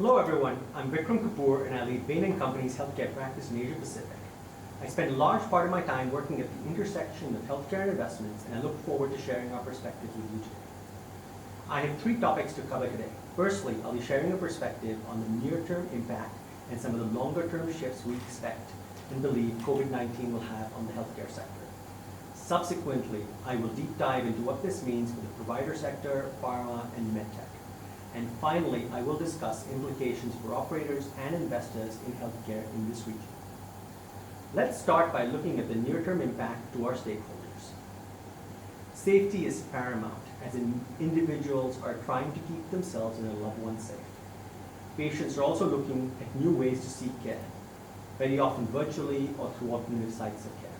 Hello everyone, I'm Vikram Kapoor and I lead Bain and Company's healthcare practice in Asia Pacific. I spend a large part of my time working at the intersection of healthcare and investments, and I look forward to sharing our perspectives with you today. I have three topics to cover today. Firstly, I'll be sharing a perspective on the near-term impact and some of the longer-term shifts we expect and believe COVID-19 will have on the healthcare sector. Subsequently, I will deep dive into what this means for the provider sector, pharma, and medtech. And finally, I will discuss implications for operators and investors in healthcare in this region. Let's start by looking at the near-term impact to our stakeholders. Safety is paramount, as individuals are trying to keep themselves and their loved ones safe. Patients are also looking at new ways to seek care, very often virtually or through alternative sites of care.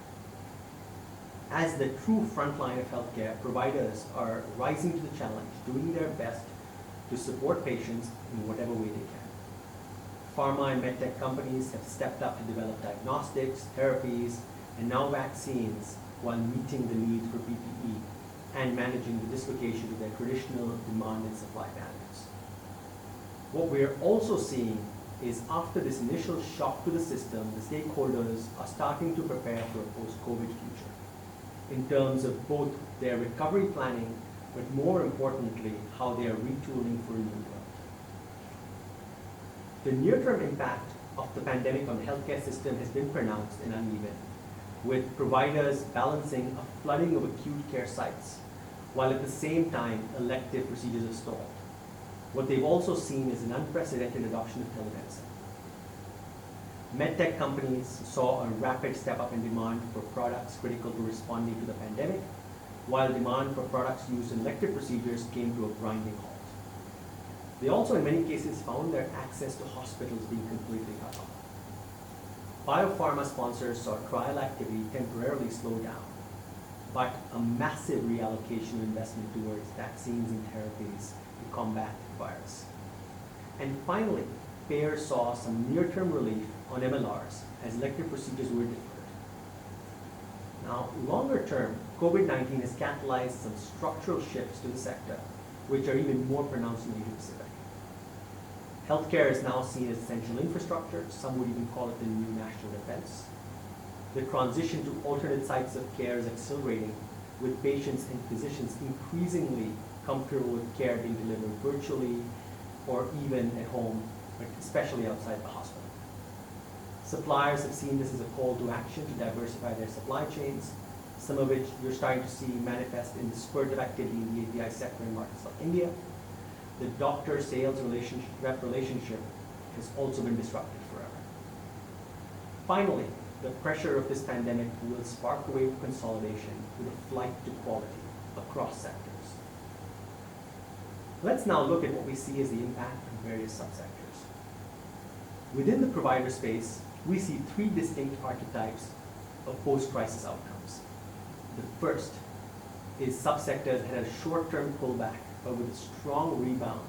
As the true frontline of healthcare, providers are rising to the challenge, doing their best to support patients in whatever way they can. Pharma and medtech companies have stepped up to develop diagnostics, therapies, and now vaccines while meeting the need for PPE and managing the dislocation of their traditional demand and supply patterns. What we're also seeing is after this initial shock to the system, the stakeholders are starting to prepare for a post-COVID future in terms of both their recovery planning, but more importantly, how they are retooling for a new world. The near-term impact of the pandemic on the healthcare system has been pronounced and uneven, with providers balancing a flooding of acute care sites, while at the same time elective procedures have stalled. What they've also seen is an unprecedented adoption of telemedicine. MedTech companies saw a rapid step up in demand for products critical to responding to the pandemic, while demand for products used in elective procedures came to a grinding halt. They also in many cases found their access to hospitals being completely cut off. Biopharma sponsors saw trial activity temporarily slow down, but a massive reallocation of investment towards vaccines and therapies to combat the virus. And finally, payers saw some near-term relief on MLRs as elective procedures were deferred. Now, longer term, COVID-19 has catalyzed some structural shifts to the sector, which are even more pronounced in Asia Pacific. Healthcare is now seen as essential infrastructure. Some would even call it the new national defense. The transition to alternate sites of care is accelerating, with patients and physicians increasingly comfortable with care being delivered virtually or even at home, but especially outside the hospital. Suppliers have seen this as a call to action to diversify their supply chains, some of which you're starting to see manifest in the spurt of activity in the API sector in markets like India. The doctor-sales relationship has also been disrupted forever. Finally, the pressure of this pandemic will spark a wave of consolidation with a flight to quality across sectors. Let's now look at what we see as the impact on various subsectors. Within the provider space, we see three distinct archetypes of post-crisis outcomes. The first is subsectors that had a short-term pullback, but with a strong rebound.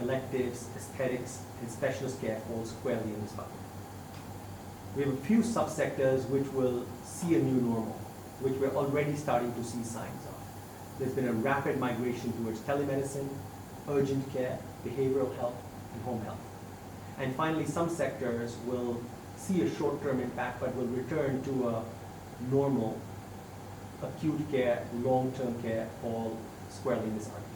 Electives, aesthetics, and specialist care fall squarely in this bucket. We have a few subsectors which will see a new normal, which we're already starting to see signs of. There's been a rapid migration towards telemedicine, urgent care, behavioral health, and home health. And finally, some sectors will see a short-term impact, but will return to a normal acute care, long-term care, all squarely in this archetype.